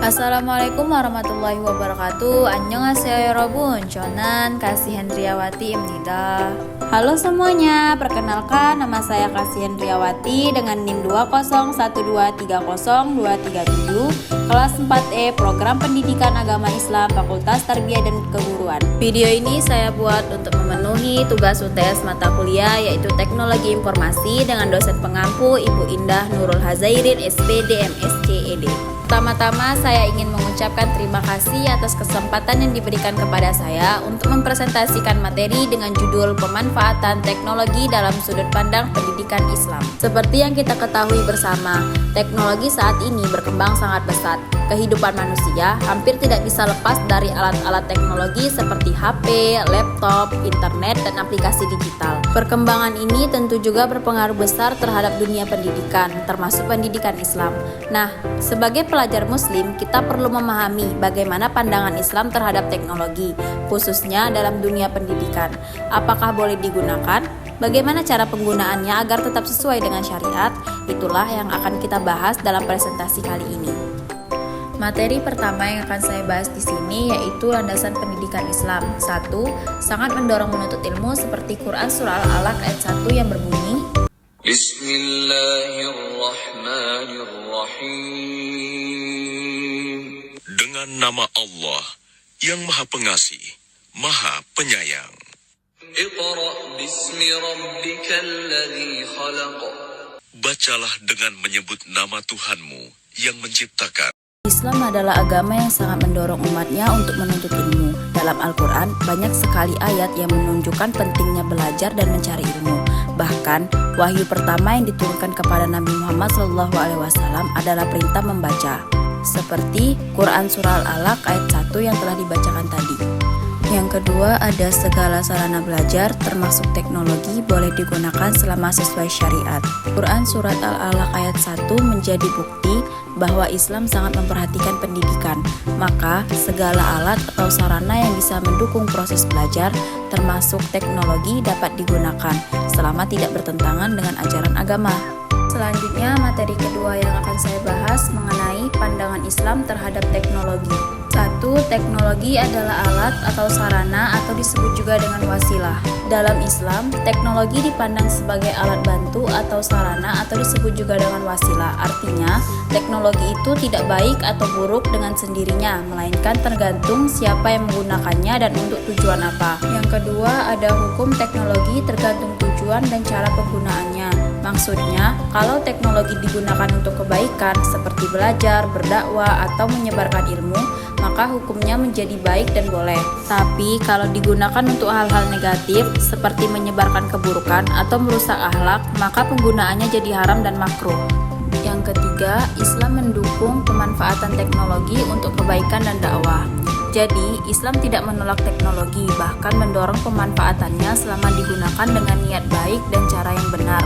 Assalamualaikum warahmatullahi wabarakatuh. Annyeonghaseyo yorobun. Jonan Kasih Hendriawati Imnida. Halo semuanya, perkenalkan nama saya Kasih Hendriawati dengan NIM 201230237 kelas 4E Program Pendidikan Agama Islam Fakultas Tarbiyah dan Keguruan. Video ini saya buat untuk memenuhi tugas UTS mata kuliah yaitu Teknologi Informasi dengan dosen pengampu Ibu Indah Nurul Hazairin SPD MSc ED. Pertama-tama saya ingin mengucapkan terima kasih atas kesempatan yang diberikan kepada saya untuk mempresentasikan materi dengan judul Pemanfaatan Teknologi dalam Sudut Pandang Pendidikan Islam. Seperti yang kita ketahui bersama, teknologi saat ini berkembang sangat pesat. Kehidupan manusia hampir tidak bisa lepas dari alat-alat teknologi seperti HP, laptop, internet, dan aplikasi digital. Perkembangan ini tentu juga berpengaruh besar terhadap dunia pendidikan, termasuk pendidikan Islam. Nah, sebagai pelajar muslim, kita perlu memahami bagaimana pandangan Islam terhadap teknologi, khususnya dalam dunia pendidikan. Apakah boleh digunakan? Bagaimana cara penggunaannya agar tetap sesuai dengan syariat? Itulah yang akan kita bahas dalam presentasi kali ini. Materi pertama yang akan saya bahas di sini yaitu landasan pendidikan Islam. 1. Sangat mendorong menuntut ilmu seperti Quran Surah Al-Alaq ayat 1 yang berbunyi Bismillahirrahmanirrahim. Dengan nama Allah yang Maha Pengasih, Maha Penyayang. Iqra bismi rabbikal ladzi khalaq. Bacalah dengan menyebut nama Tuhanmu yang menciptakan. Islam adalah agama yang sangat mendorong umatnya untuk menuntut ilmu. Dalam Al-Quran, banyak sekali ayat yang menunjukkan pentingnya belajar dan mencari ilmu. Bahkan, wahyu pertama yang diturunkan kepada Nabi Muhammad SAW adalah perintah membaca. Seperti Quran Surah Al-Alaq ayat 1 yang telah dibacakan tadi. Yang kedua, ada segala sarana belajar termasuk teknologi boleh digunakan selama sesuai syariat. Quran Surat Al-Alaq ayat 1 menjadi bukti bahwa Islam sangat memperhatikan pendidikan. Maka, segala alat atau sarana yang bisa mendukung proses belajar termasuk teknologi dapat digunakan selama tidak bertentangan dengan ajaran agama. Selanjutnya, materi kedua yang akan saya bahas mengenai pandangan Islam terhadap teknologi. 1. Teknologi adalah alat atau sarana atau disebut juga dengan wasilah. Dalam Islam, teknologi dipandang sebagai alat bantu atau sarana atau disebut juga dengan wasilah. Artinya, teknologi itu tidak baik atau buruk dengan sendirinya, melainkan tergantung siapa yang menggunakannya dan untuk tujuan apa. Yang kedua, ada hukum teknologi tergantung tujuan dan cara penggunaannya. Maksudnya, kalau teknologi digunakan untuk kebaikan seperti belajar, berdakwah, atau menyebarkan ilmu, maka hukumnya menjadi baik dan boleh. Tapi kalau digunakan untuk hal-hal negatif seperti menyebarkan keburukan atau merusak akhlak, maka penggunaannya jadi haram dan makruh. Yang ketiga, Islam mendukung pemanfaatan teknologi untuk kebaikan dan dakwah. Jadi, Islam tidak menolak teknologi, bahkan mendorong pemanfaatannya selama digunakan dengan niat baik dan cara yang benar.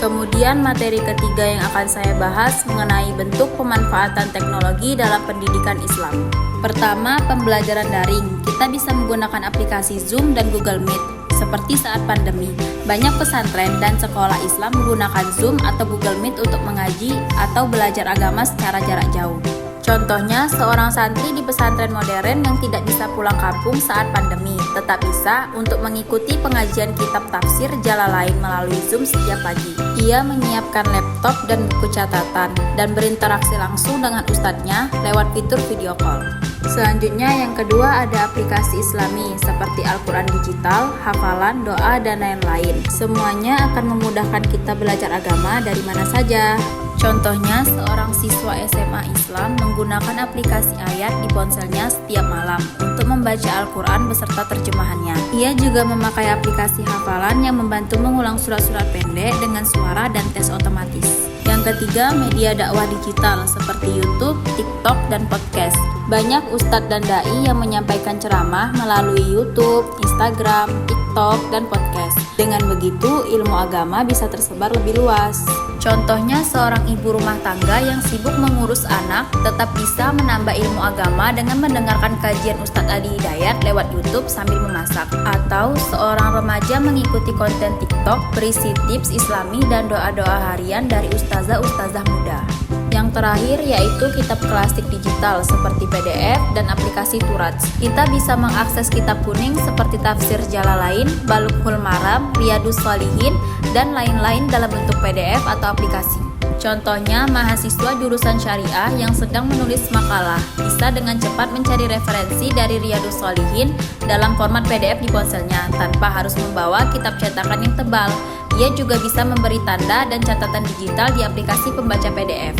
Kemudian materi ketiga yang akan saya bahas mengenai bentuk pemanfaatan teknologi dalam pendidikan Islam. Pertama, pembelajaran daring. Kita bisa menggunakan aplikasi Zoom dan Google Meet. Seperti saat pandemi, banyak pesantren dan sekolah Islam menggunakan Zoom atau Google Meet untuk mengaji atau belajar agama secara jarak jauh. Contohnya, seorang santri di pesantren modern yang tidak bisa pulang kampung saat pandemi, tetap bisa untuk mengikuti pengajian kitab tafsir Jalalain melalui Zoom setiap pagi. Ia menyiapkan laptop dan buku catatan, dan berinteraksi langsung dengan ustadznya lewat fitur video call. Selanjutnya yang kedua ada aplikasi Islami seperti Al-Quran digital, hafalan, doa, dan lain-lain. Semuanya akan memudahkan kita belajar agama dari mana saja. Contohnya, seorang siswa SMA Islam menggunakan aplikasi ayat di ponselnya setiap malam untuk membaca Al-Quran beserta terjemahannya. Ia juga memakai aplikasi hafalan yang membantu mengulang surat-surat pendek dengan suara dan tes otomatis. Yang ketiga, media dakwah digital seperti YouTube, TikTok, dan podcast. Banyak ustadz dan dai yang menyampaikan ceramah melalui YouTube, Instagram, TikTok, dan podcast. Dengan begitu, ilmu agama bisa tersebar lebih luas. Contohnya, seorang ibu rumah tangga yang sibuk mengurus anak tetap bisa menambah ilmu agama dengan mendengarkan kajian Ustadz Adi Hidayat lewat YouTube sambil memasak. Atau seorang remaja mengikuti konten TikTok berisi tips Islami dan doa-doa harian dari ustazah-ustazah muda. Yang terakhir yaitu kitab klasik digital seperti PDF dan aplikasi Turats. Kita bisa mengakses kitab kuning seperti Tafsir Jalalain, Bulughul Maram, Riyadhus Shalihin, dan lain-lain dalam bentuk PDF atau aplikasi. Contohnya, mahasiswa jurusan syariah yang sedang menulis makalah bisa dengan cepat mencari referensi dari Riyadhus Shalihin dalam format PDF di ponselnya tanpa harus membawa kitab cetakan yang tebal. Ia juga bisa memberi tanda dan catatan digital di aplikasi pembaca PDF.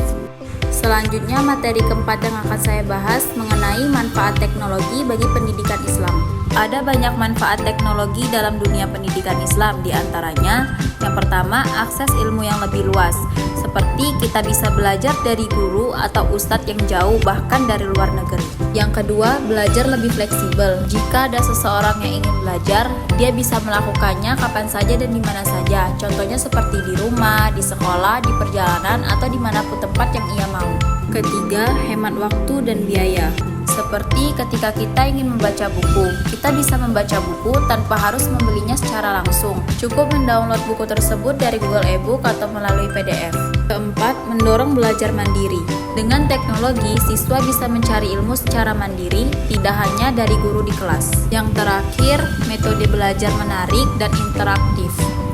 Selanjutnya, materi keempat yang akan saya bahas mengenai manfaat teknologi bagi pendidikan Islam. Ada banyak manfaat teknologi dalam dunia pendidikan Islam, di antaranya yang pertama, akses ilmu yang lebih luas. Seperti kita bisa belajar dari guru atau ustadz yang jauh bahkan dari luar negeri. Yang kedua, belajar lebih fleksibel. Jika ada seseorang yang ingin belajar, dia bisa melakukannya kapan saja dan di mana saja. Contohnya seperti di rumah, di sekolah, di perjalanan, atau dimanapun tempat yang ia mau. Ketiga, hemat waktu dan biaya. Seperti ketika kita ingin membaca buku, kita bisa membaca buku tanpa harus membelinya secara langsung. Cukup mendownload buku tersebut dari Google e-book atau melalui PDF. Keempat, mendorong belajar mandiri. Dengan teknologi, siswa bisa mencari ilmu secara mandiri, tidak hanya dari guru di kelas. Yang terakhir, metode belajar menarik dan interaktif.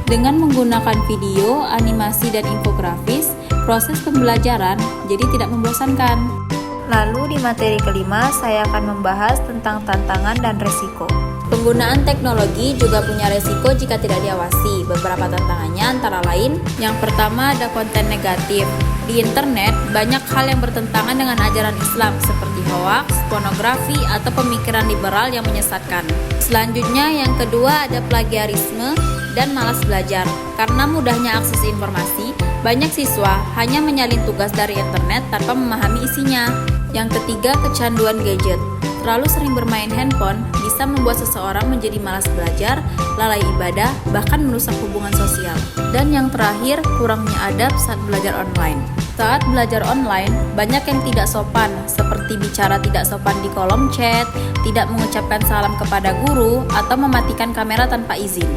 Dengan menggunakan video, animasi, dan infografis, proses pembelajaran jadi tidak membosankan. Lalu di materi kelima, saya akan membahas tentang tantangan dan resiko. Penggunaan teknologi juga punya resiko jika tidak diawasi. Beberapa tantangannya antara lain, yang pertama ada konten negatif. Di internet, banyak hal yang bertentangan dengan ajaran Islam seperti hoaks, pornografi, atau pemikiran liberal yang menyesatkan. Selanjutnya, yang kedua ada plagiarisme dan malas belajar. Karena mudahnya akses informasi, banyak siswa hanya menyalin tugas dari internet tanpa memahami isinya. Yang ketiga, kecanduan gadget. Terlalu sering bermain handphone bisa membuat seseorang menjadi malas belajar, lalai ibadah, bahkan merusak hubungan sosial. Dan yang terakhir, kurangnya adab saat belajar online. Saat belajar online, banyak yang tidak sopan, seperti bicara tidak sopan di kolom chat, tidak mengucapkan salam kepada guru, atau mematikan kamera tanpa izin.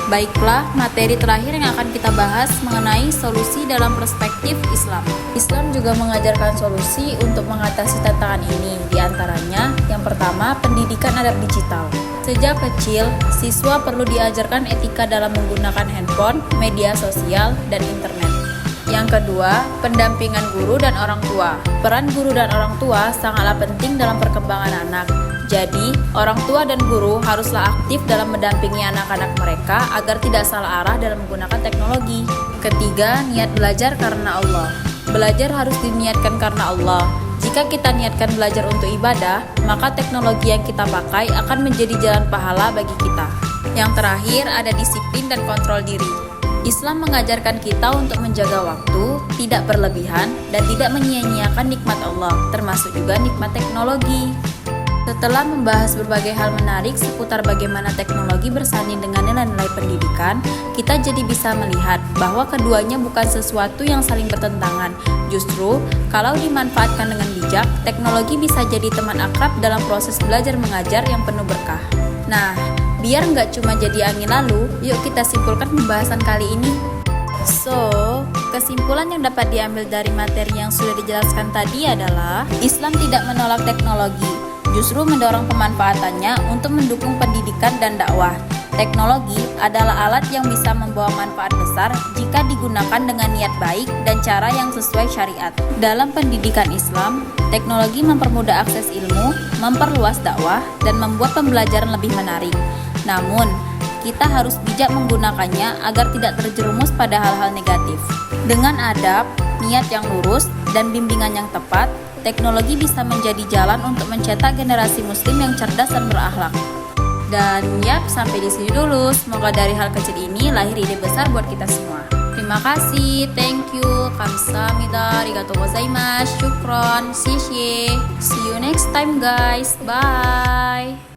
Baiklah, materi terakhir yang akan kita bahas mengenai solusi dalam perspektif Islam. Islam juga mengajarkan solusi untuk mengatasi tantangan ini. Di antaranya, yang pertama, pendidikan adab digital. Sejak kecil, siswa perlu diajarkan etika dalam menggunakan handphone, media sosial, dan internet. Yang kedua, pendampingan guru dan orang tua. Peran guru dan orang tua sangatlah penting dalam perkembangan anak. Jadi, orang tua dan guru haruslah aktif dalam mendampingi anak-anak mereka agar tidak salah arah dalam menggunakan teknologi. Ketiga, niat belajar karena Allah. Belajar harus diniatkan karena Allah. Jika kita niatkan belajar untuk ibadah, maka teknologi yang kita pakai akan menjadi jalan pahala bagi kita. Yang terakhir, ada disiplin dan kontrol diri. Islam mengajarkan kita untuk menjaga waktu, tidak berlebihan, dan tidak menyia-nyiakan nikmat Allah, termasuk juga nikmat teknologi. Setelah membahas berbagai hal menarik seputar bagaimana teknologi bersanding dengan nilai-nilai pendidikan, kita jadi bisa melihat bahwa keduanya bukan sesuatu yang saling bertentangan. Justru, kalau dimanfaatkan dengan bijak, teknologi bisa jadi teman akrab dalam proses belajar mengajar yang penuh berkah. Nah, biar nggak cuma jadi angin lalu, yuk kita simpulkan pembahasan kali ini. So, kesimpulan yang dapat diambil dari materi yang sudah dijelaskan tadi adalah Islam tidak menolak teknologi, justru mendorong pemanfaatannya untuk mendukung pendidikan dan dakwah. Teknologi adalah alat yang bisa membawa manfaat besar jika digunakan dengan niat baik dan cara yang sesuai syariat. Dalam pendidikan Islam, teknologi mempermudah akses ilmu, memperluas dakwah, dan membuat pembelajaran lebih menarik. Namun, kita harus bijak menggunakannya agar tidak terjerumus pada hal-hal negatif. Dengan adab, niat yang lurus, dan bimbingan yang tepat, teknologi bisa menjadi jalan untuk mencetak generasi muslim yang cerdas dan berakhlak. Dan yap, sampai di sini dulu. Semoga dari hal kecil ini lahir ide besar buat kita semua. Terima kasih, thank you, kamsahamnida, arigatou gozaimasu, syukron, see you next time guys, bye.